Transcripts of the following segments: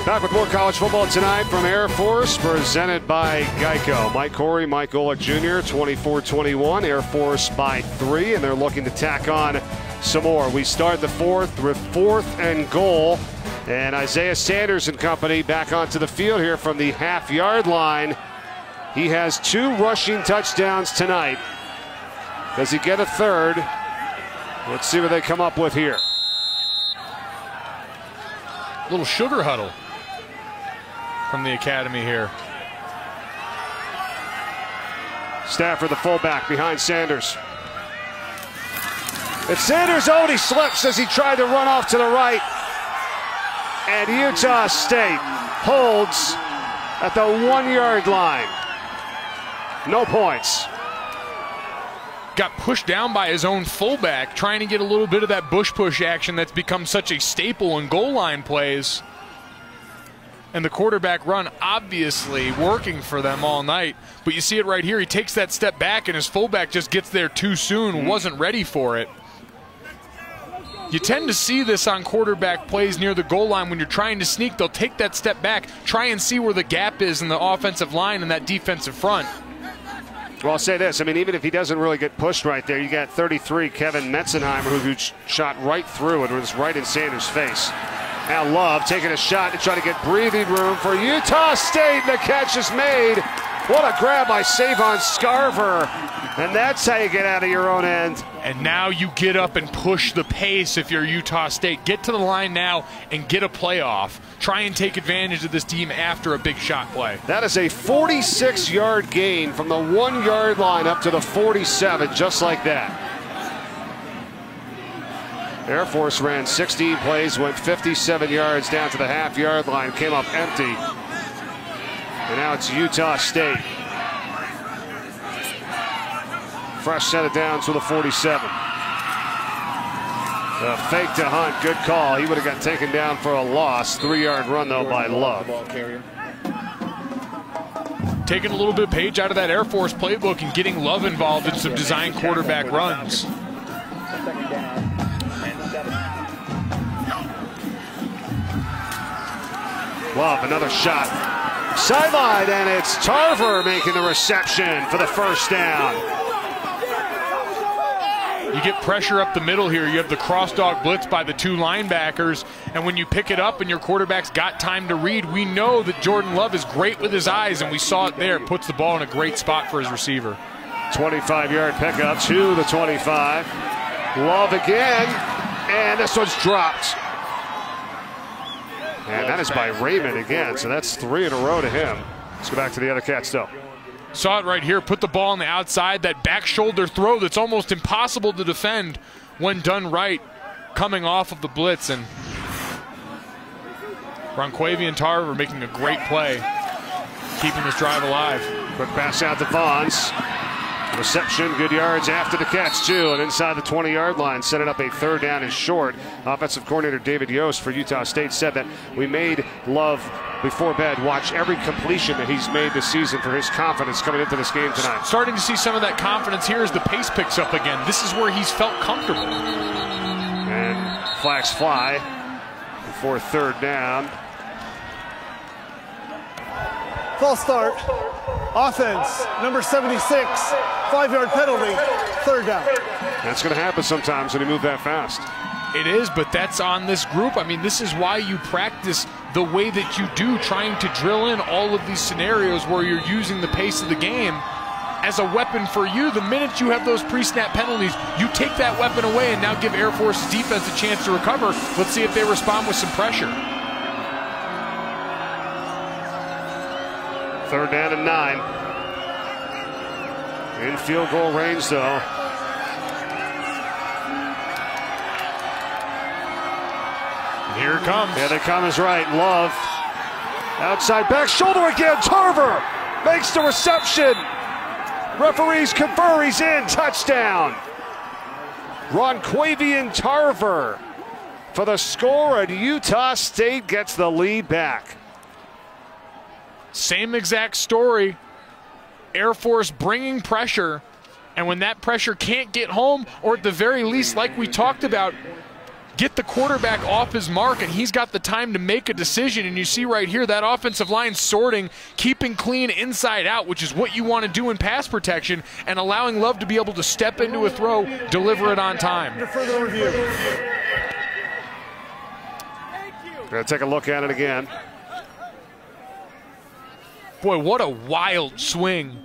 Back with more college football tonight from Air Force, presented by Geico. Mike Corey, Mike Golick Jr., 24-21. Air Force by 3, and they're looking to tack on some more. We start the fourth with 4th and goal. And Isaiah Sanders and company back onto the field here from the half-yard line. He has 2 rushing touchdowns tonight. Does he get a third? Let's see what they come up with here. Little sugar huddle from the academy here. Stafford, the fullback, behind Sanders. It's Sanders' own. He slips as he tried to run off to the right. And Utah State holds at the 1-yard line. No points. Got pushed down by his own fullback, trying to get a little bit of that bush push action that's become such a staple in goal line plays. And the quarterback run obviously working for them all night. But you see it right here. He takes that step back and his fullback just gets there too soon, wasn't ready for it. You tend to see this on quarterback plays near the goal line. When you're trying to sneak, they'll take that step back, try and see where the gap is in the offensive line and that defensive front. Well, I'll say this. I mean, even if he doesn't really get pushed right there, you got 33, Kevin Metzenheimer, who shot right through it. It was right in Sanders' face. Now Love taking a shot to try to get breathing room for Utah State. The catch is made. What a grab by Savon Scarver. And that's how you get out of your own end. And now you get up and push the pace if you're Utah State. Get to the line now and get a playoff. Try and take advantage of this team after a big shot play. That is a 46-yard gain from the 1-yard line up to the 47, just like that. Air Force ran 16 plays, went 57 yards down to the half-yard line, came up empty. And now it's Utah State. Fresh set it down to the 47. The fake to Hunt, good call. He would have got taken down for a loss. 3-yard run, though, by Love. Taking a little bit of page out of that Air Force playbook and getting Love involved in some design quarterback runs. Love, another shot. Sideline, and it's Tarver making the reception for the first down. You get pressure up the middle here. You have the cross-dog blitz by the 2 linebackers, and when you pick it up and your quarterback's got time to read, we know that Jordan Love is great with his eyes, and we saw it there. Puts the ball in a great spot for his receiver. 25-yard pickup to the 25. Love again, and this one's dropped. And that is by Raymond again, so that's 3 in a row to him. Let's go back to the other Cats, though. Saw it right here, put the ball on the outside, that back shoulder throw that's almost impossible to defend when done right, coming off of the blitz. And Ronquavian Tarver making a great play, keeping this drive alive. Quick pass out to Vaughns. Reception, good yards after the catch, too. And inside the 20-yard line, setting up a 3rd down and short. Offensive coordinator David Yost for Utah State said that we made Love, before bed, watch every completion that he's made this season for his confidence coming into this game tonight. Starting to see some of that confidence here as the pace picks up again. This is where he's felt comfortable. And flags fly before 3rd down. False start. Offense, number 76, 5-yard penalty, 3rd down. That's going to happen sometimes when you move that fast. It is, but that's on this group. I mean, this is why you practice the way that you do, trying to drill in all of these scenarios where you're using the pace of the game as a weapon for you. The minute you have those pre-snap penalties, you take that weapon away and now give Air Force's defense a chance to recover. Let's see if they respond with some pressure. 3rd down and 9. In field goal range, though. Here it comes. Yeah, they come is right. Love. Outside back shoulder again. Tarver makes the reception. Referees confer. He's in. Touchdown. Ronquavian Tarver for the score, and Utah State gets the lead back. Same exact story. Air Force bringing pressure, and when that pressure can't get home, or at the very least, like we talked about, get the quarterback off his mark, and he's got the time to make a decision. And you see right here that offensive line sorting, keeping clean inside out, which is what you want to do in pass protection, and allowing Love to be able to step into a throw, deliver it on time. Under further review. Gonna take a look at it again. Boy, what a wild swing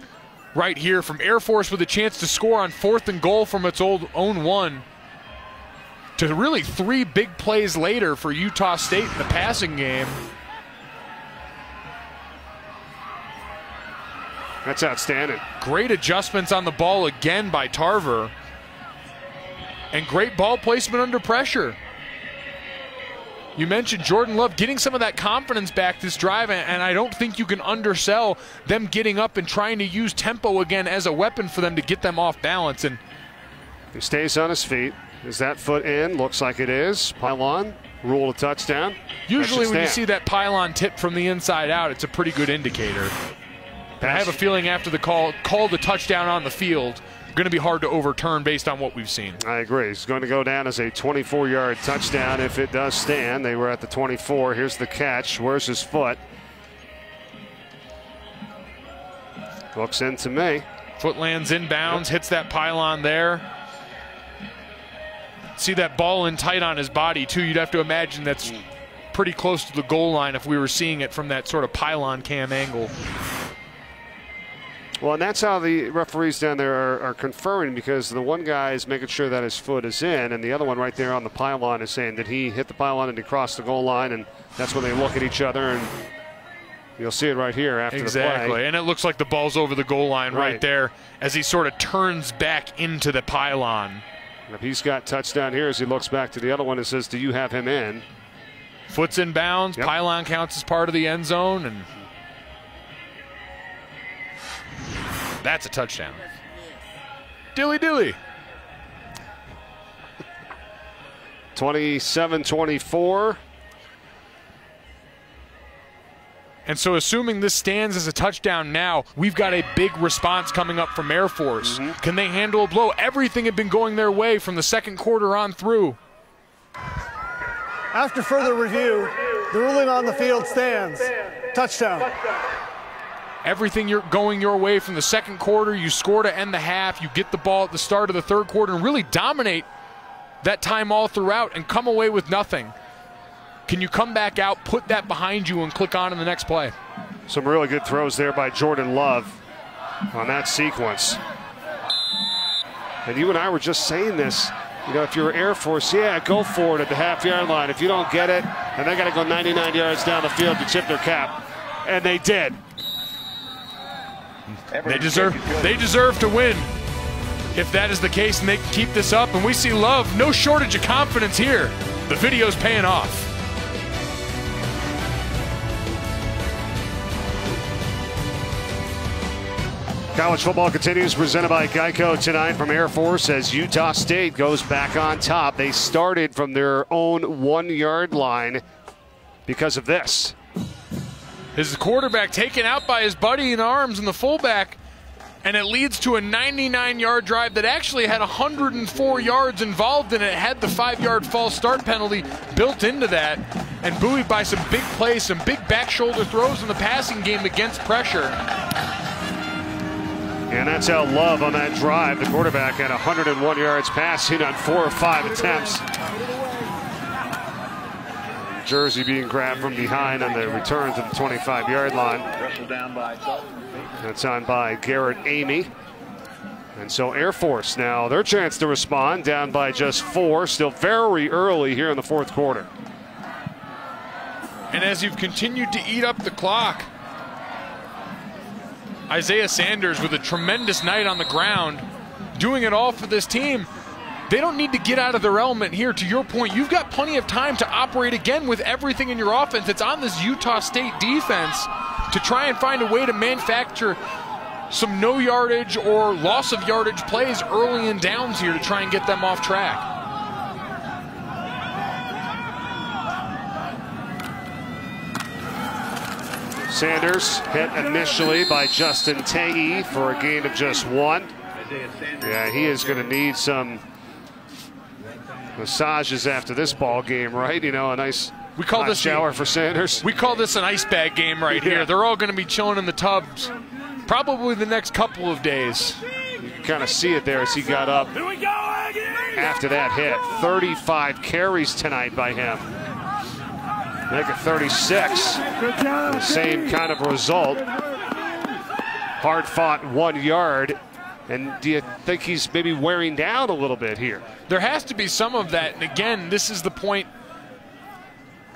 right here from Air Force with a chance to score on 4th and goal from its own 1. To really 3 big plays later for Utah State in the passing game. That's outstanding. Great adjustments on the ball again by Tarver. And great ball placement under pressure. You mentioned Jordan Love getting some of that confidence back this drive, and I don't think you can undersell them getting up and trying to use tempo again as a weapon for them to get them off balance. And he stays on his feet. Is that foot in? Looks like it is. Pylon, rule a touchdown. Usually when you see that pylon tip from the inside out, it's a pretty good indicator. I have a feeling after the call the touchdown on the field, going to be hard to overturn based on what we've seen. I agree. It's going to go down as a 24-yard touchdown if it does stand. They were at the 24. Here's the catch. Where's his foot? Looks into me. Foot lands inbounds, hits that pylon there. See that ball in tight on his body, too. You'd have to imagine that's pretty close to the goal line if we were seeing it from that sort of pylon cam angle. Well, and that's how the referees down there are conferring, because the one guy is making sure that his foot is in, and the other one right there on the pylon is saying, did he hit the pylon and he crossed the goal line? And that's when they look at each other, and you'll see it right here after the play. Exactly, and it looks like the ball's over the goal line right there as he sort of turns back into the pylon. And if he's got touchdown here, as he looks back to the other one and says, do you have him in? Foot's in bounds, pylon counts as part of the end zone, and that's a touchdown. Dilly dilly. 27-24. And so assuming this stands as a touchdown now, we've got a big response coming up from Air Force. Can they handle a blow? Everything had been going their way from the second quarter on through. After further review, the ruling on the field stands. Touchdown. Everything you're going your way from the second quarter. You score to end the half. You get the ball at the start of the third quarter and really dominate that time all throughout and come away with nothing. Can you come back out, put that behind you, and click on in the next play? Some really good throws there by Jordan Love on that sequence. And you and I were just saying this. You know, if you're Air Force, go for it at the half-yard line. If you don't get it, and they got to go 99 yards down the field to chip their cap. And they did. They deserve to win. If that is the case and they can keep this up, and we see Love, no shortage of confidence here. The video's paying off. College football continues, presented by Geico tonight from Air Force as Utah State goes back on top. They started from their own 1-yard line because of this. His quarterback taken out by his buddy in arms and the fullback, and it leads to a 99-yard drive that actually had 104 yards involved in it. It had the 5-yard false start penalty built into that, and buoyed by some big plays, some big back shoulder throws in the passing game against pressure. And that's how Love on that drive. The quarterback had 101 yards passing on 4 or 5 attempts. Jersey being grabbed from behind on the return to the 25-yard line. That's on by Garrett Amy. And so Air Force now, their chance to respond, down by just 4, still very early here in the fourth quarter. And as you've continued to eat up the clock, Isaiah Sanders with a tremendous night on the ground, doing it all for this team. They don't need to get out of their element here. To your point, you've got plenty of time to operate again with everything in your offense. It's on this Utah State defense to try and find a way to manufacture some no yardage or loss of yardage plays early in downs here to try and get them off track. Sanders hit initially by Justin Tae for a gain of just 1. Yeah, he is going to need some massages after this ball game, right? You know, a nice hot shower for Sanders. We call this an ice bag game right here. They're all going to be chilling in the tubs probably the next couple of days. You can kind of see it there as he got up after that hit. 35 carries tonight by him. Make it 36. The same kind of result. Hard fought 1 yard. And do you think he's maybe wearing down a little bit here? There has to be some of that. And again, this is the point.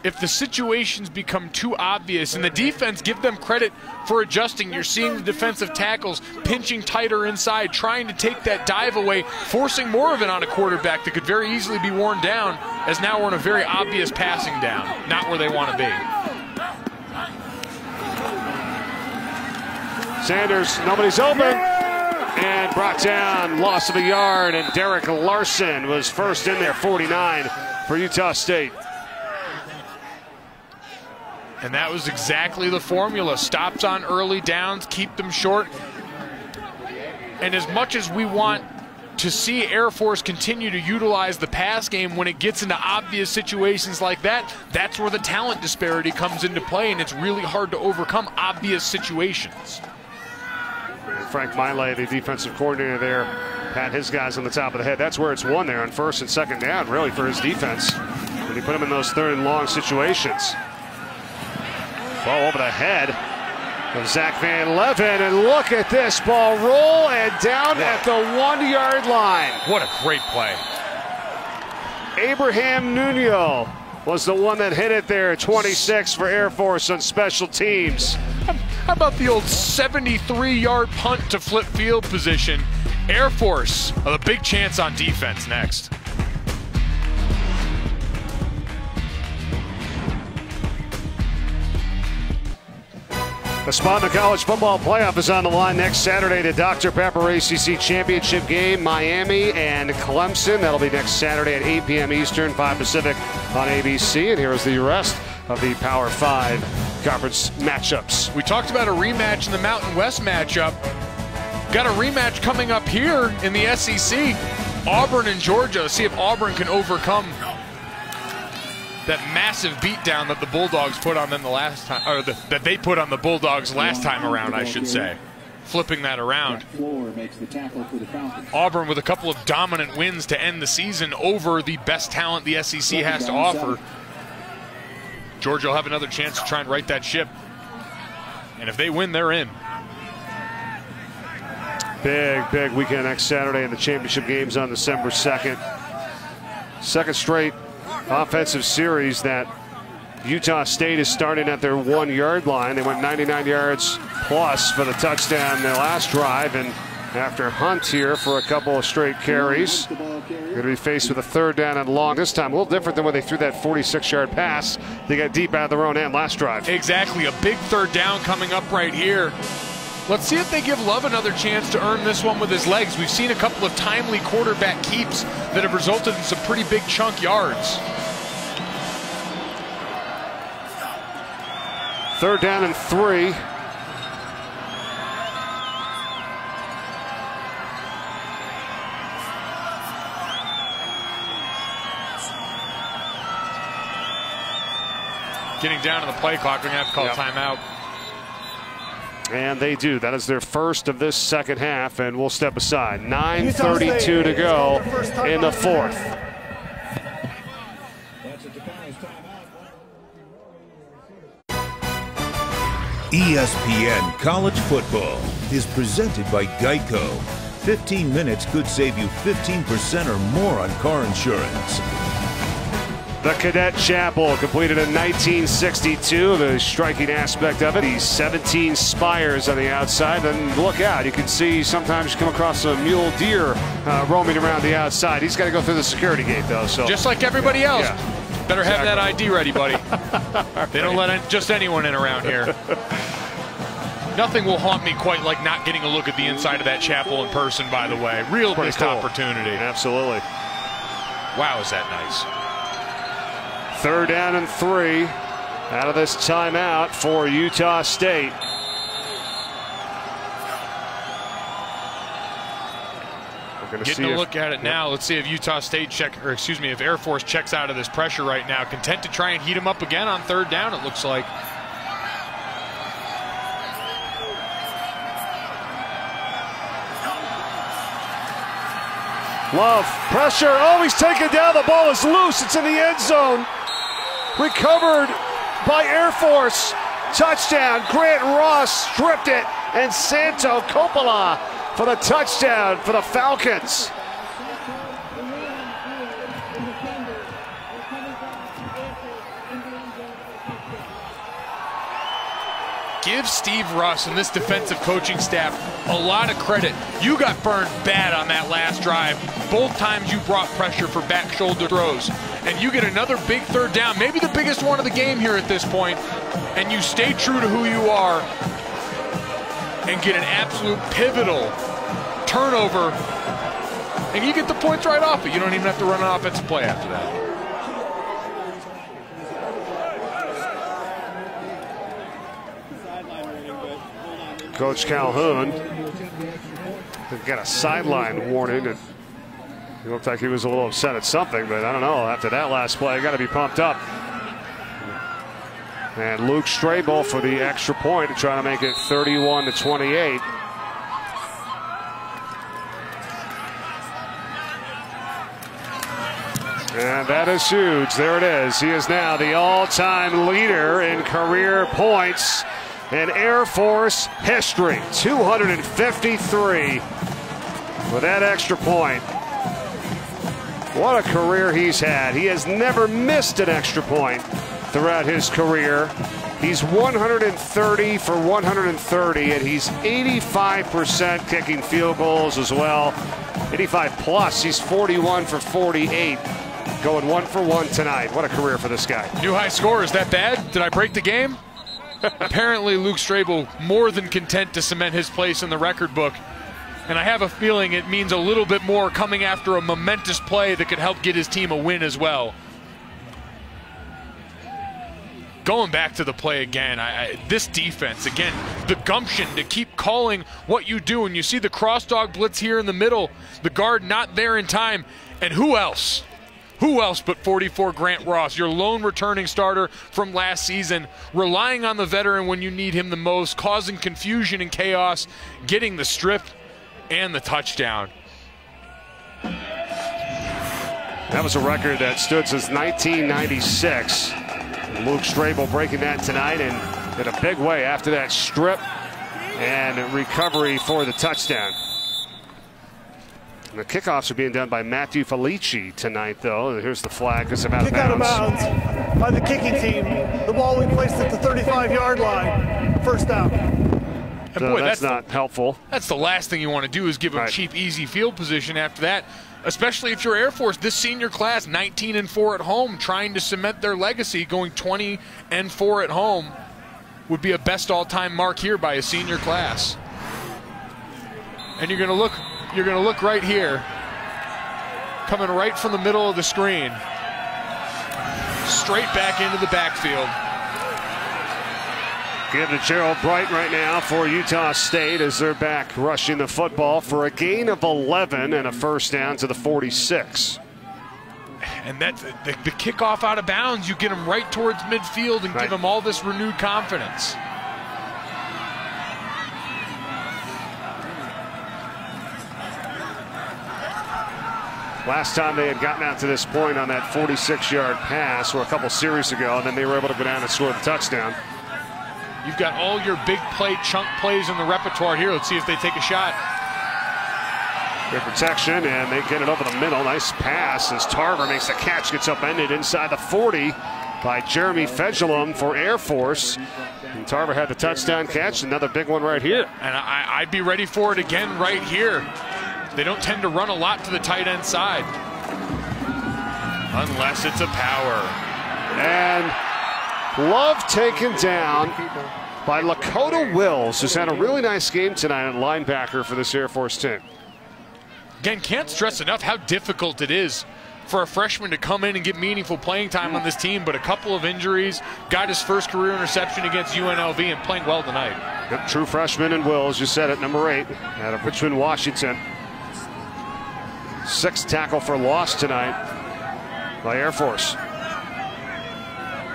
If the situations become too obvious, and the defense, give them credit for adjusting. You're seeing the defensive tackles pinching tighter inside, trying to take that dive away, forcing more of it on a quarterback that could very easily be worn down, as now we're in a very obvious passing down, not where they want to be. Sanders, nobody's open, and brought down, loss of a yard, and Derek Larson was first in there, 49 for Utah State. And that was exactly the formula. Stops on early downs, keep them short. And as much as we want to see Air Force continue to utilize the pass game when it gets into obvious situations like that, that's where the talent disparity comes into play, and it's really hard to overcome obvious situations. Frank Miley, the defensive coordinator there, pat his guys on the top of the head. That's where it's won there on first and second down, really, for his defense, when he put them in those third and long situations. Ball over the head of Zach Van Leven, and look at this ball roll and down at the 1 yard line. What a great play. Abraham Nuno was the one that hit it there, 26 for Air Force on special teams. How about the old 73-yard punt to flip field position? Air Force, a big chance on defense next. The spot in the college football playoff is on the line next Saturday. The Dr. Pepper ACC Championship game, Miami and Clemson. That'll be next Saturday at 8 p.m. Eastern, 5 Pacific on ABC. And here is the rest of the Power 5 conference matchups. We talked about a rematch in the Mountain West matchup. Got a rematch coming up here in the SEC. Auburn and Georgia. See if Auburn can overcome that massive beatdown that the Bulldogs put on them the last time, or that they put on the Bulldogs last time around, I should say. Flipping that around. Auburn with a couple of dominant wins to end the season over the best talent the SEC has to offer. Georgia will have another chance to try and right that ship. And if they win, they're in. Big weekend next Saturday in the championship games on December 2nd. Second straight offensive series that Utah State is starting at their 1 yard line. They went 99 yards plus for the touchdown in their last drive, and after Hunt here for a couple of straight carries, going to be faced with a third down and long this time. A little different than when they threw that 46-yard pass. They got deep out of their own end last drive. Exactly, a big third down coming up right here. Let's see if they give Love another chance to earn this one with his legs. We've seen a couple of timely quarterback keeps that have resulted in some pretty big chunk yards. Third down and 3. Getting down to the play clock, we're going to have to call a timeout. And they do. That is their first of this second half, and we'll step aside. 9:32 to go in the fourth. ESPN College Football is presented by Geico. 15 minutes could save you 15% or more on car insurance. The Cadet Chapel, completed in 1962. The striking aspect of it, these 17 spires on the outside. And look out, you can see sometimes you come across a mule deer roaming around the outside. He's got to go through the security gate, though. So just like everybody else. Yeah. Better have that ID ready, buddy. They don't let just anyone in around here. Nothing will haunt me quite like not getting a look at the inside of that chapel in person, by the way. Real missed opportunity. Absolutely. Wow, is that nice. Third down and 3 out of this timeout for Utah State. We're Getting a look at it now. Let's see if Utah State if Air Force checks out of this pressure right now. Content to try and heat him up again on 3rd down, it looks like. Love, pressure, oh, he's taken down, the ball is loose, it's in the end zone. Recovered by Air Force, touchdown, Grant Ross stripped it, and Santo Coppola for the touchdown for the Falcons. Give Steve Russ and this defensive coaching staff a lot of credit. You got burned bad on that last drive. Both times you brought pressure for back shoulder throws. And you get another big 3rd down, maybe the biggest one of the game here at this point, and you stay true to who you are and get an absolute pivotal turnover. And you get the points right off it. You don't even have to run an offensive play after that. Coach Calhoun got a sideline warning, and he looked like he was a little upset at something, but I don't know. After that last play, got to be pumped up. And Luke Strable for the extra point to try to make it 31-28. And that is huge. There it is. He is now the all-time leader in career points in Air Force history. 253 with that extra point. What a career he's had. He has never missed an extra point throughout his career. He's 130 for 130, and he's 85% kicking field goals as well. 85 plus. He's 41 for 48. Going 1 for 1 tonight. What a career for this guy. New high score. Is that bad? Did I break the game? Apparently, Luke Strable more than content to cement his place in the record book. And I have a feeling it means a little bit more coming after a momentous play that could help get his team a win as well. Going back to the play again, this defense, again, the gumption to keep calling what you do. And you see the cross dog blitz here in the middle, the guard not there in time. And who else? Who else but 44 Grant Ross, your lone returning starter from last season, relying on the veteran when you need him the most, causing confusion and chaos, getting the strip and the touchdown. That was a record that stood since 1996. Luke Strable breaking that tonight, and in a big way after that strip and recovery for the touchdown. And the kickoffs are being done by Matthew Felici tonight, though. Here's the flag. It's about kick out of bounds by the kicking team. The ball we placed at the 35-yard line. First down. And so boy, that's not helpful. That's the last thing you want to do is give them cheap, easy field position after that, especially if you're Air Force. This senior class, 19-4 at home, trying to cement their legacy, going 20-4 at home would be a best all-time mark here by a senior class. And you're going to look right here, coming right from the middle of the screen, straight back into the backfield. Give to Gerald Bright right now for Utah State as they're back rushing the football for a gain of 11 and a first down to the 46. And that's the kickoff out of bounds. You get them right towards midfield and give them all this renewed confidence. Last time they had gotten out to this point on that 46-yard pass or a couple series ago, and then they were able to go down and score the touchdown. You've got all your big play, chunk plays in the repertoire here. Let's see if they take a shot. Good protection, and they get it over the middle. Nice pass as Tarver makes the catch, gets upended inside the 40 by Jeremy Fedulum for Air Force. And Tarver had the touchdown catch, another big one right here. And I'd be ready for it again right here. They don't tend to run a lot to the tight end side. Unless it's a power. And Love taken down by Lakota Wills, who's had a really nice game tonight at linebacker for this Air Force team. Again, can't stress enough how difficult it is for a freshman to come in and get meaningful playing time on this team, but a couple of injuries, got his first career interception against UNLV and playing well tonight. Yep, true freshman in Wills, you said it, number 8, out of Richmond, Washington. 6th tackle for loss tonight by Air Force.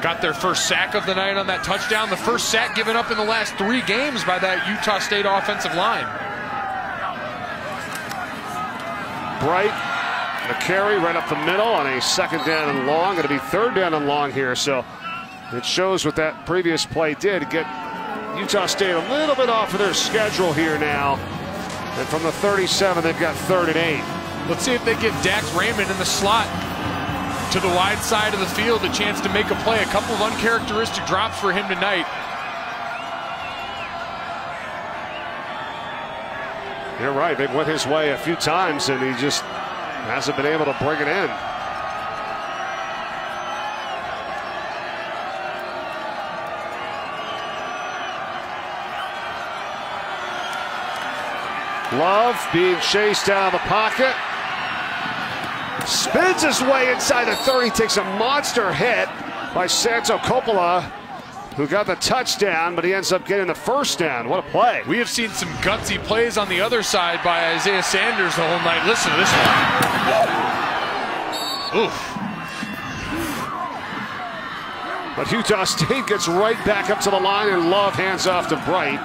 Got their first sack of the night on that touchdown. The first sack given up in the last 3 games by that Utah State offensive line. Bright, the carry right up the middle on a 2nd down and long. Going to be 3rd down and long here. So it shows what that previous play did. Get Utah State a little bit off of their schedule here now. And from the 37, they've got 3rd and 8. Let's see if they give Dax Raymond in the slot to the wide side of the field a chance to make a play. A couple of uncharacteristic drops for him tonight. You're right. They've went his way a few times, and he just hasn't been able to bring it in. Love being chased out of the pocket. Spins his way inside the 30, takes a monster hit by Santo Coppola, who got the touchdown, but he ends up getting the 1st down. What a play. We have seen some gutsy plays on the other side by Isaiah Sanders the whole night. Listen to this one. Oof. But Utah State gets right back up to the line, and Love hands off to Bright.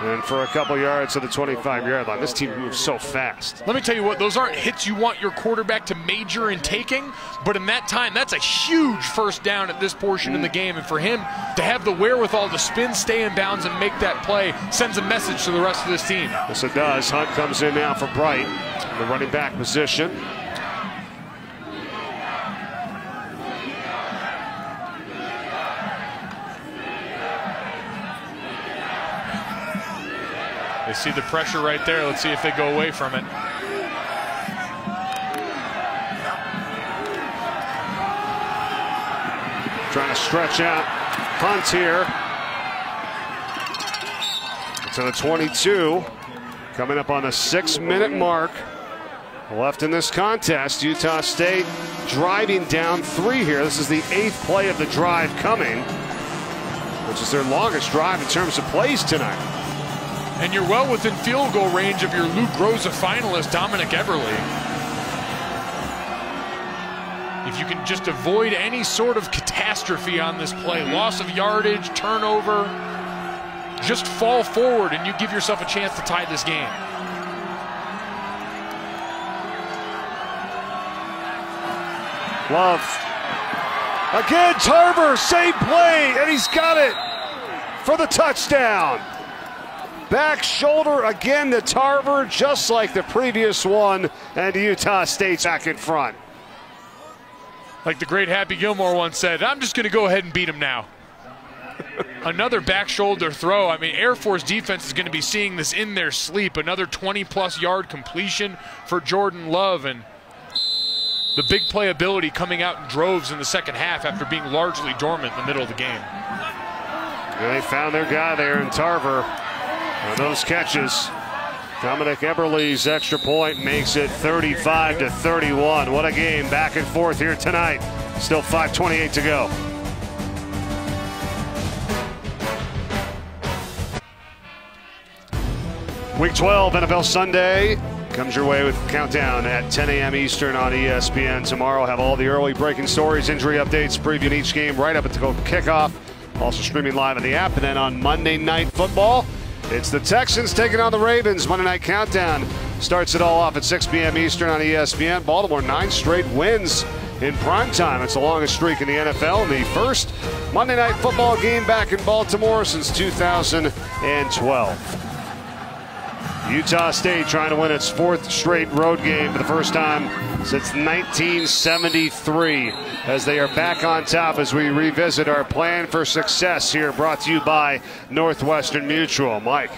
And for a couple yards to the 25-yard line. This team moves so fast. Let me tell you what, those aren't hits you want your quarterback to major in taking, but in that time, that's a huge 1st down at this portion in the game. And for him to have the wherewithal to spin, stay in bounds, and make that play sends a message to the rest of this team. Yes, it does. Hunt comes in now for Bright, the running back position. They see the pressure right there. Let's see if they go away from it. Trying to stretch out. Hunt here. To the 22. Coming up on the 6-minute mark. Left in this contest. Utah State driving down 3 here. This is the 8th play of the drive coming, which is their longest drive in terms of plays tonight. And you're well within field goal range of your Luke Rosa finalist, Dominic Everly. If you can just avoid any sort of catastrophe on this play, loss of yardage, turnover, just fall forward and you give yourself a chance to tie this game. Love. Again, Tarver, same play, and he's got it for the touchdown. Back shoulder again to Tarver, just like the previous one, and Utah State's back in front. Like the great Happy Gilmore once said, I'm just going to go ahead and beat him now. Another back shoulder throw. I mean, Air Force defense is going to be seeing this in their sleep. Another 20-plus yard completion for Jordan Love, and the big playability coming out in droves in the 2nd half after being largely dormant in the middle of the game. And they found their guy there in Tarver. On those catches, Dominic Eberle's extra point makes it 35-31. What a game, back and forth here tonight. Still 5:28 to go. Week 12 NFL Sunday comes your way with Countdown at 10 a.m. Eastern on ESPN. Tomorrow, have all the early breaking stories, injury updates, previewing each game right up until kickoff. Also streaming live on the app. And then on Monday Night Football, it's the Texans taking on the Ravens. Monday Night Countdown starts it all off at 6 p.m. Eastern on ESPN. Baltimore, 9 straight wins in primetime. It's the longest streak in the NFL. The first Monday Night Football game back in Baltimore since 2012. Utah State trying to win its 4th straight road game for the first time since 1973, as they are back on top as we revisit our plan for success here, brought to you by Northwestern Mutual. Mike.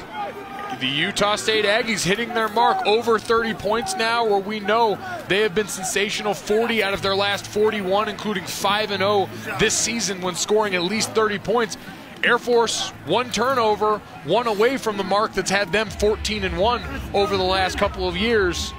The Utah State Aggies hitting their mark, over 30 points now, where we know they have been sensational. 40 out of their last 41, including 5-0 this season when scoring at least 30 points. Air Force, 1 turnover, 1 away from the mark that's had them 14-1 over the last couple of years.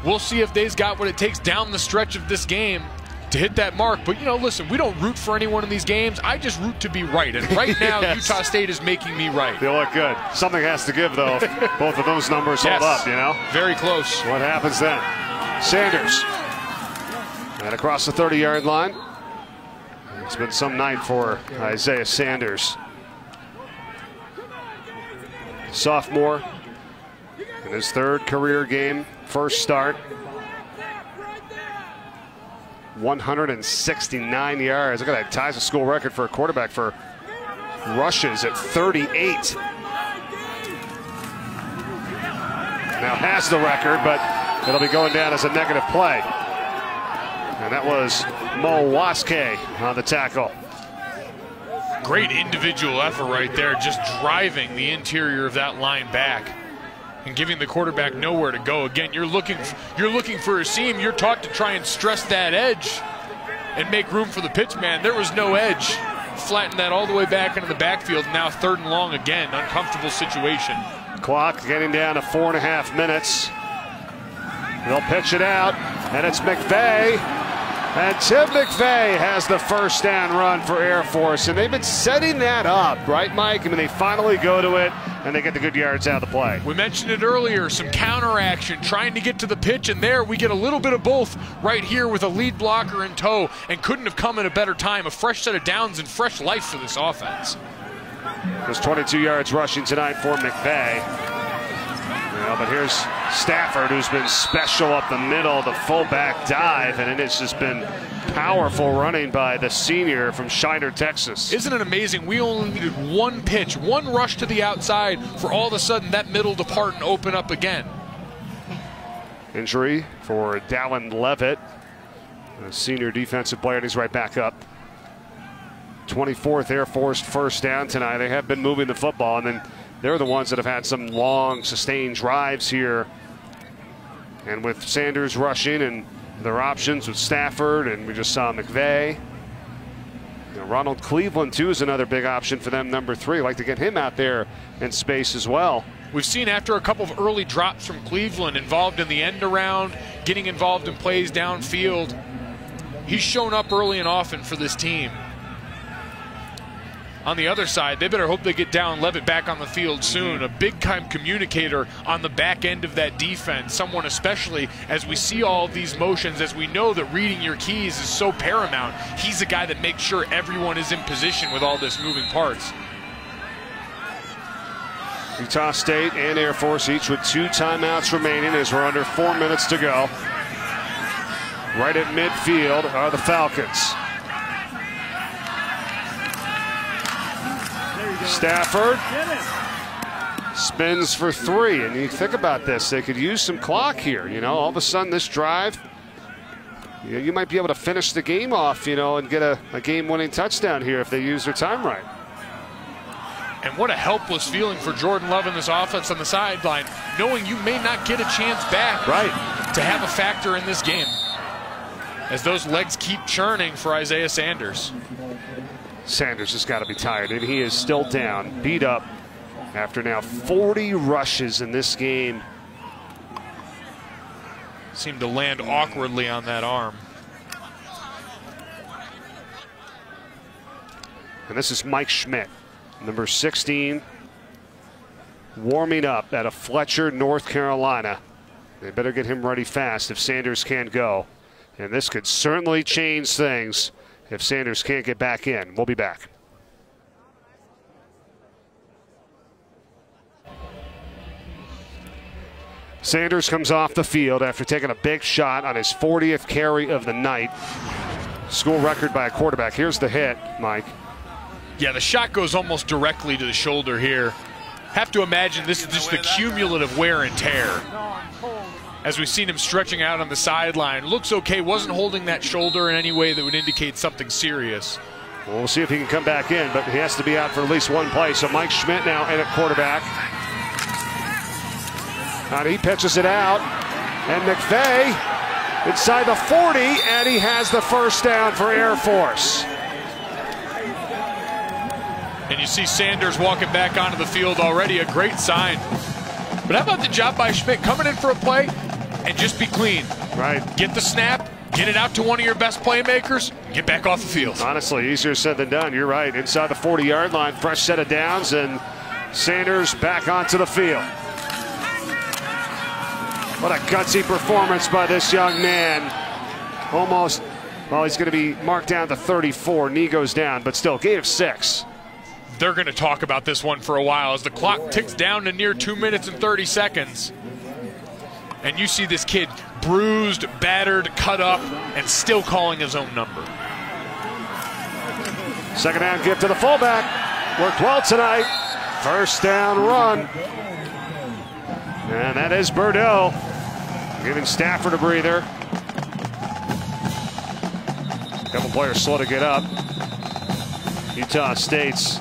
We'll see if they've got what it takes down the stretch of this game to hit that mark. But, you know, listen, we don't root for anyone in these games. I just root to be right. And right now, yes. Utah State is making me right. They look good. Something has to give, though. Both of those numbers hold up, you know? Very close. What happens then? Sanders. And across the 30-yard line. It's been some night for Isaiah Sanders. Sophomore in his third career game, first start. 169 yards. Look at that, ties a school record for a quarterback for rushes at 38. Now has the record, but it'll be going down as a negative play. And that was Mo Waske on the tackle. Great individual effort right there, just driving the interior of that line back and giving the quarterback nowhere to go. Again, you're looking for a seam. You're taught to try and stress that edge and make room for the pitch man. There was no edge. Flattened that all the way back into the backfield. Now 3rd and long again. Uncomfortable situation. Clock getting down to 4.5 minutes. They'll pitch it out, and it's McVeigh. And Tim McVeigh has the first down run for Air Force, and they've been setting that up, right, Mike? I mean, they finally go to it, and they get the good yards out of the play. We mentioned it earlier, some counter action, trying to get to the pitch, and there we get a little bit of both right here with a lead blocker in tow, and couldn't have come at a better time. A fresh set of downs and fresh life for this offense. There's 22 yards rushing tonight for McVeigh. But here's Stafford, who's been special up the middle, the fullback dive, and it has just been powerful running by the senior from Shiner, Texas. Isn't it amazing? We only needed one pitch, one rush to the outside for all of a sudden that middle to part and open up again. Injury for Dallin Levitt, a senior defensive player, and he's right back up. 24th Air Force first down tonight. They have been moving the football, and then they're the ones that have had some long, sustained drives here. And with Sanders rushing and their options with Stafford, and we just saw McVeigh. You know, Ronald Cleveland, too, is another big option for them, number 3. Like to get him out there in space as well. We've seen after a couple of early drops from Cleveland, involved in the end around, getting involved in plays downfield. He's shown up early and often for this team. On the other side, they better hope they get Dallin Levitt back on the field soon. A big-time communicator on the back end of that defense. Someone especially, as we see all of these motions, as we know that reading your keys is so paramount, he's the guy that makes sure everyone is in position with all this moving parts. Utah State and Air Force each with 2 timeouts remaining as we're under 4 minutes to go. Right at midfield are the Falcons. Stafford spins for 3, and you think about this, they could use some clock here. You know, all of a sudden this drive, you might be able to finish the game off, you know, and get a game-winning touchdown here if they use their time right. And what a helpless feeling for Jordan Love in this offense on the sideline, knowing you may not get a chance back to have a factor in this game, as those legs keep churning for Isaiah Sanders. Sanders has got to be tired, and he is still down, beat up after now 40 rushes in this game. Seemed to land awkwardly on that arm. And this is Mike Schmidt, number 16, warming up out of Fletcher, North Carolina. They better get him ready fast if Sanders can't go. And this could certainly change things if Sanders can't get back in. We'll be back. Sanders comes off the field after taking a big shot on his 40th carry of the night. School record by a quarterback. Here's the hit, Mike. Yeah, the shot goes almost directly to the shoulder here. Have to imagine this is just the cumulative wear and tear. As we've seen him stretching out on the sideline. Looks okay, wasn't holding that shoulder in any way that would indicate something serious. Well, we'll see if he can come back in, but he has to be out for at least one play. So Mike Schmidt now in at quarterback. And he pitches it out. And McVeigh inside the 40, and he has the first down for Air Force. And you see Sanders walking back onto the field already, a great sign. But how about the job by Schmidt coming in for a play and just be clean? Right. Get the snap, get it out to one of your best playmakers, get back off the field. Honestly, easier said than done. You're right. Inside the 40-yard line, fresh set of downs, and Sanders back onto the field. What a gutsy performance by this young man. Almost, well, he's going to be marked down to 34. Knee goes down, but still, gain of 6. They're going to talk about this one for a while as the clock ticks down to near 2 minutes and 30 seconds. And you see this kid bruised, battered, cut up, and still calling his own number. Second down give to the fullback. Worked well tonight. First down run. And that is Bordeaux, giving Stafford a breather. A couple players slow to get up. Utah State's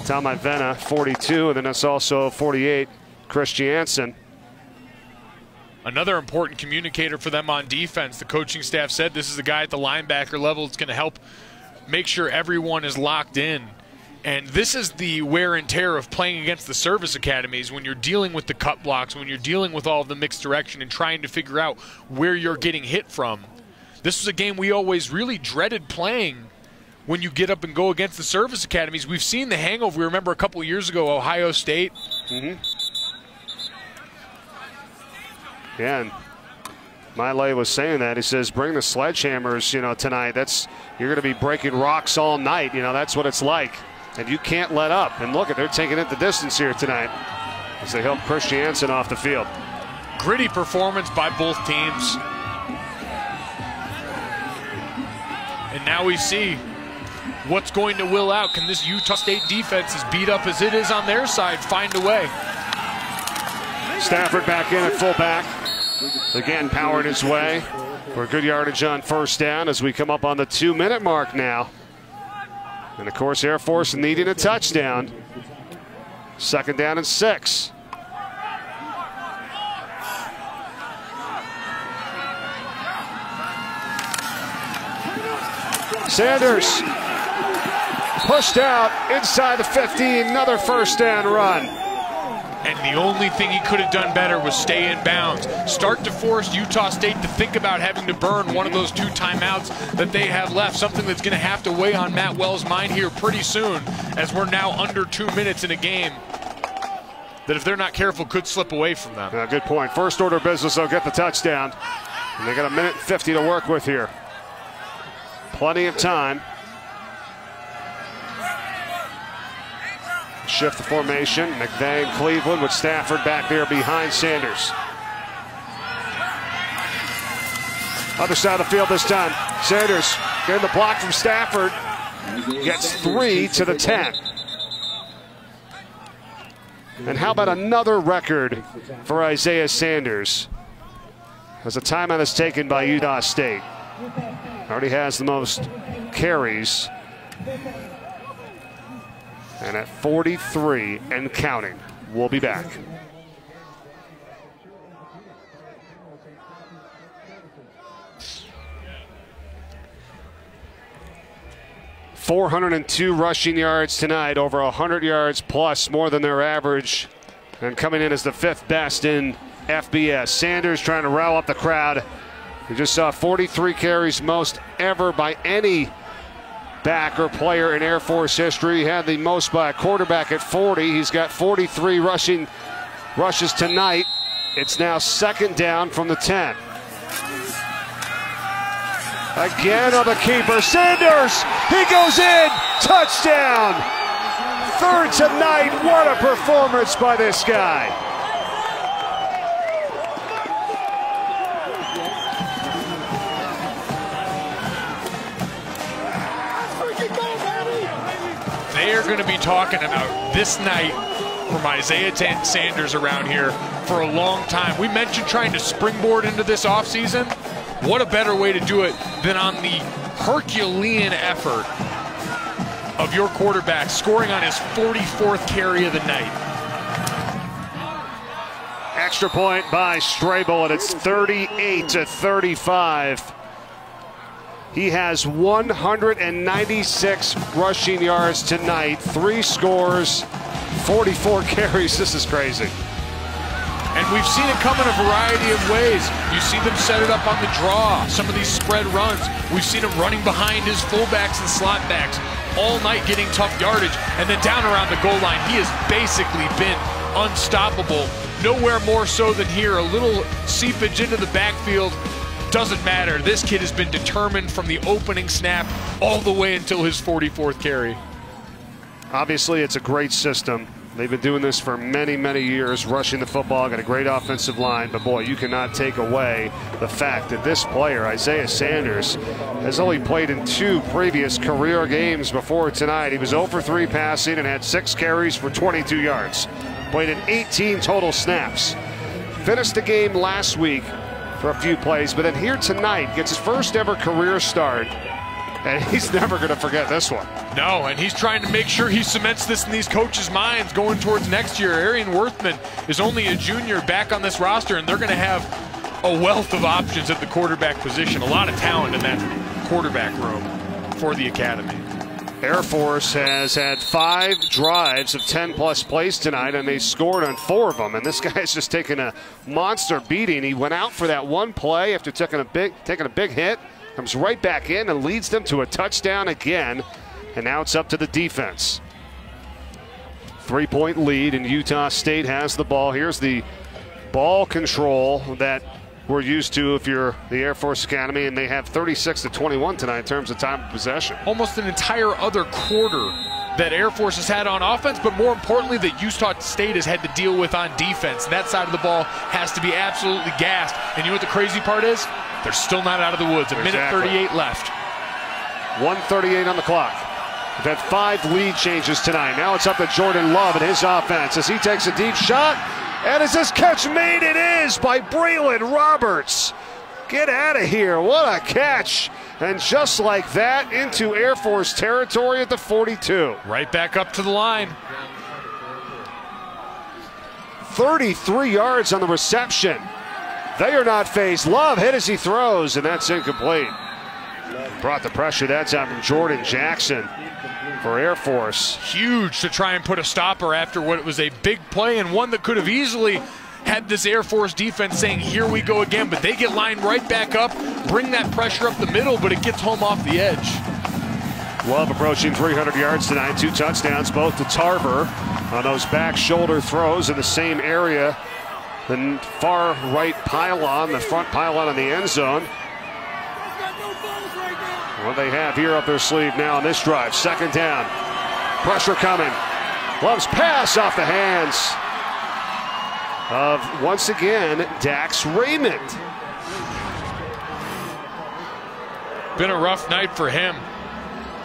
Tom Ivena, 42, and then that's also 48, Chris Jansen. Another important communicator for them on defense. The coaching staff said this is a guy at the linebacker level that's going to help make sure everyone is locked in. And this is the wear and tear of playing against the service academies when you're dealing with the cut blocks, when you're dealing with all of the mixed direction and trying to figure out where you're getting hit from. This was a game we always really dreaded playing when you get up and go against the service academies. We've seen the hangover. We remember a couple of years ago, Ohio State. Yeah, and Miley was saying that. He says, bring the sledgehammers, tonight. You're going to be breaking rocks all night. That's what it's like. And you can't let up. And look, they're taking it the distance here tonight as they help Chris Jansen off the field. Gritty performance by both teams. And now we see what's going to will out. Can this Utah State defense, as beat up as it is on their side, find a way? Stafford back in at fullback. Again, powering his way for good yardage on first down as we come up on the 2-minute mark now. And of course, Air Force needing a touchdown. Second down and 6. Sanders pushed out inside the 15, another first down run. And the only thing he could have done better was stay in bounds. Start to force Utah State to think about having to burn one of those 2 timeouts that they have left, something that's going to have to weigh on Matt Wells' mind here pretty soon, as we're now under 2 minutes in a game that, if they're not careful, could slip away from them. Yeah, good point. First order business, they'll get the touchdown. And they got a minute 50 to work with here. Plenty of time. Shift the formation. McVay and Cleveland with Stafford back there behind Sanders. Other side of the field this time. Sanders getting the block from Stafford. Gets 3 to the 10. And how about another record for Isaiah Sanders? As a timeout is taken by Utah State. Already has the most carries. And at 43 and counting. We'll be back. .402 rushing yards tonight, over 100 yards plus, more than their average, and coming in as the 5th best in FBS. Sanders trying to rile up the crowd. We just saw 43 carries, most ever by any back or player in Air Force history. He had the most by a quarterback at 40. He's got 43 rushes tonight. It's now second down from the 10. Again on the keeper, Sanders, he goes in, touchdown. 3rd tonight, what a performance by this guy. They are going to be talking about this night from Isaiah Sanders around here for a long time. We mentioned trying to springboard into this offseason. What a better way to do it than on the Herculean effort of your quarterback scoring on his 44th carry of the night. Extra point by Strabel, and it's 38-35. He has 196 rushing yards tonight, 3 scores, 44 carries. This is crazy. And we've seen it come in a variety of ways. You see them set it up on the draw, some of these spread runs. We've seen him running behind his fullbacks and slot backs all night getting tough yardage. And then down around the goal line, he has basically been unstoppable. Nowhere more so than here. A little seepage into the backfield. Doesn't matter. This kid has been determined from the opening snap all the way until his 44th carry. Obviously, it's a great system. They've been doing this for many, many years, rushing the football, got a great offensive line, but boy, you cannot take away the fact that this player, Isaiah Sanders, has only played in 2 previous career games before tonight. He was 0 for 3 passing and had 6 carries for 22 yards. Played in 18 total snaps. Finished the game last week for a few plays, but then here tonight gets his first ever career start, and he's never going to forget this one. No, and he's trying to make sure he cements this in these coaches' minds going towards next year. Arian Worthman is only a junior back on this roster, and they're going to have a wealth of options at the quarterback position. A lot of talent in that quarterback room for the academy. Air Force has had 5 drives of 10-plus plays tonight, and they scored on 4 of them. And this guy's just taking a monster beating. He went out for that one play after taking a big hit, comes right back in and leads them to a touchdown again. And now it's up to the defense. 3-point lead, and Utah State has the ball. Here's the ball control that we're used to if you're the Air Force Academy, and they have 36-21 tonight in terms of time of possession. Almost an entire other quarter that Air Force has had on offense, but more importantly that Utah State has had to deal with on defense. That side of the ball has to be absolutely gassed. And you know what the crazy part is? They're still not out of the woods. A minute 38 left. 1:38 on the clock. We've had 5 lead changes tonight. Now it's up to Jordan Love and his offense as he takes a deep shot. And is this catch made? It is by Braylon Roberts. Get out of here. What a catch. And just like that, into Air Force territory at the 42. Right back up to the line. 33 yards on the reception. They are not phased. Love hit as he throws, and that's incomplete. Brought the pressure that time from Jordan Jackson for Air Force. Huge to try and put a stopper after what was a big play, and one that could have easily had this Air Force defense saying, here we go again. But they get lined right back up, bring that pressure up the middle, but it gets home off the edge. Love approaching 300 yards tonight. 2 touchdowns, both to Tarver on those back shoulder throws in the same area. The far right pylon, the front pylon in the end zone. What they have here up their sleeve now on this drive. 2nd down. Pressure coming. Love's pass off the hands of, once again, Dax Raymond. Been a rough night for him.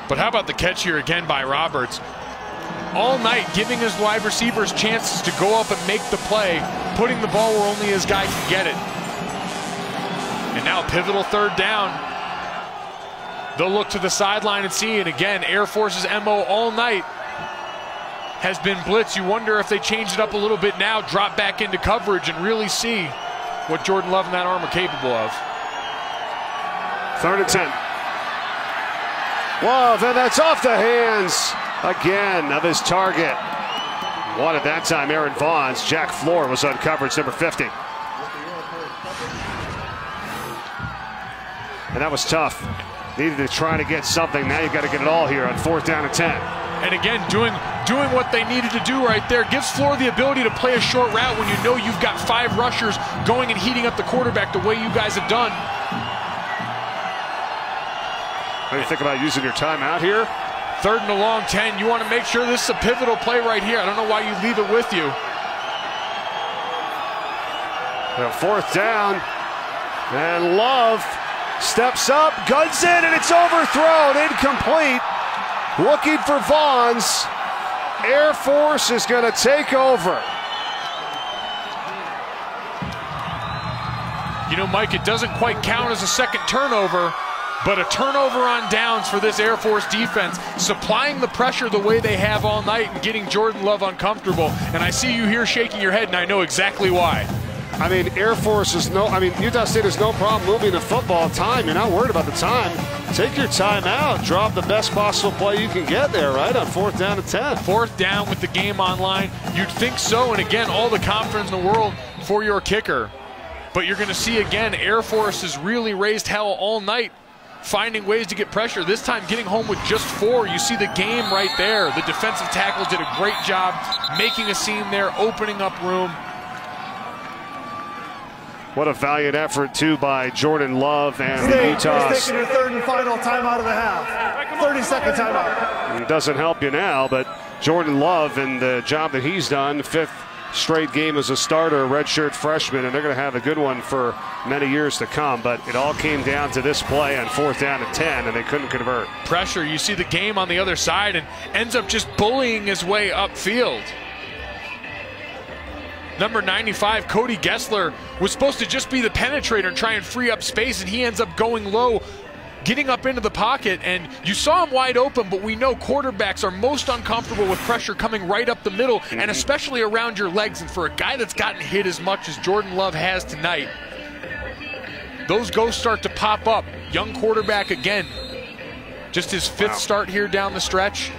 But how about the catch here again by Roberts? All night giving his wide receivers chances to go up and make the play, putting the ball where only his guy can get it. And now pivotal 3rd down. They'll look to the sideline and see, and again, Air Force's MO all night has been blitz. You wonder if they change it up a little bit now, drop back into coverage, and really see what Jordan Love and that arm are capable of. 3rd and 10. Love, and that's off the hands again of his target. One at that time, Aaron Vaughn's. Jack Floor was on coverage, number 50. And that was tough. Needed to try to get something. Now you've got to get it all here on 4th down and 10. And again, doing what they needed to do right there. Gives Floor the ability to play a short route when you know you've got 5 rushers going and heating up the quarterback the way you guys have done. What do you think about using your timeout here? 3rd and a long 10. You want to make sure this is a pivotal play right here. I don't know why you leave it with you. 4th down. And Love steps up, guns in, and it's overthrown, incomplete. Looking for Vaughn's. Air Force is going to take over. You know, Mike, it doesn't quite count as a 2nd turnover, but a turnover on downs for this Air Force defense, supplying the pressure the way they have all night and getting Jordan Love uncomfortable. And I see you here shaking your head, and I know exactly why. I mean, Utah State has no problem moving the football. Time, you're not worried about the time. Take your time out. Drop the best possible play you can get there, right, on 4th down and 10. 4th down with the game on line. You'd think so, and again, all the confidence in the world for your kicker. But you're going to see again, Air Force has really raised hell all night, finding ways to get pressure. This time getting home with just 4. You see the game right there. The defensive tackle did a great job making a seam there, opening up room. What a valiant effort, too, by Jordan Love and the Utah. He's taking your third and final timeout of the half. 30-second timeout. It doesn't help you now, but Jordan Love and the job that he's done, 5th straight game as a starter, redshirt freshman, and they're going to have a good one for many years to come. But it all came down to this play on 4th down and 10, and they couldn't convert. Pressure. You see the game on the other side, and ends up just bullying his way upfield. Number 95, Cody Gessler, was supposed to just be the penetrator and try and free up space, and he ends up going low, getting up into the pocket, and you saw him wide open, but we know quarterbacks are most uncomfortable with pressure coming right up the middle, and especially around your legs. And for a guy that's gotten hit as much as Jordan Love has tonight, those ghosts start to pop up. Young quarterback again. Just his 5th start here down the stretch.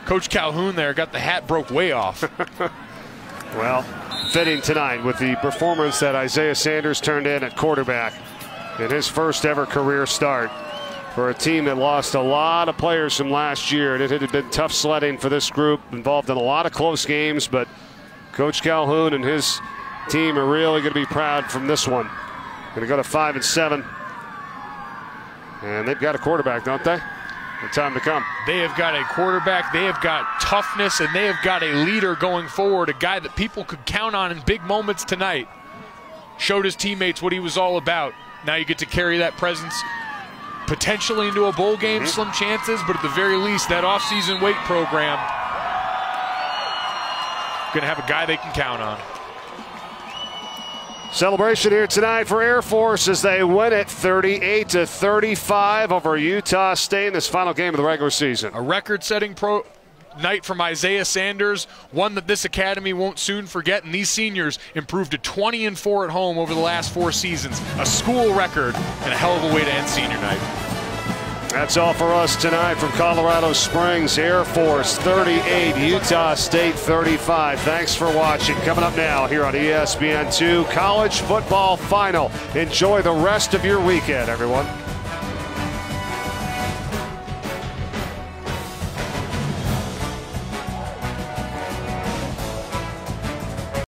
Coach Calhoun there got the hat broke way off. Well, fitting tonight with the performance that Isaiah Sanders turned in at quarterback in his first ever career start for a team that lost a lot of players from last year. And it had been tough sledding for this group, involved in a lot of close games, but Coach Calhoun and his team are really going to be proud from this one. Going to go to 5-7. And they've got a quarterback, don't they? The time to come. They have got a quarterback, they have got toughness, and they have got a leader going forward, a guy that people could count on in big moments tonight. Showed his teammates what he was all about. Now you get to carry that presence potentially into a bowl game, slim chances, but at the very least, that offseason weight program, going to have a guy they can count on. Celebration here tonight for Air Force as they win it 38-35 over Utah State in this final game of the regular season. A record-setting night from Isaiah Sanders, one that this academy won't soon forget, and these seniors improved to 20-4 at home over the last 4 seasons. A school record and a hell of a way to end senior night. That's all for us tonight from Colorado Springs. Air Force 38, Utah State 35. Thanks for watching. Coming up now here on ESPN2, College Football Final. Enjoy the rest of your weekend, everyone.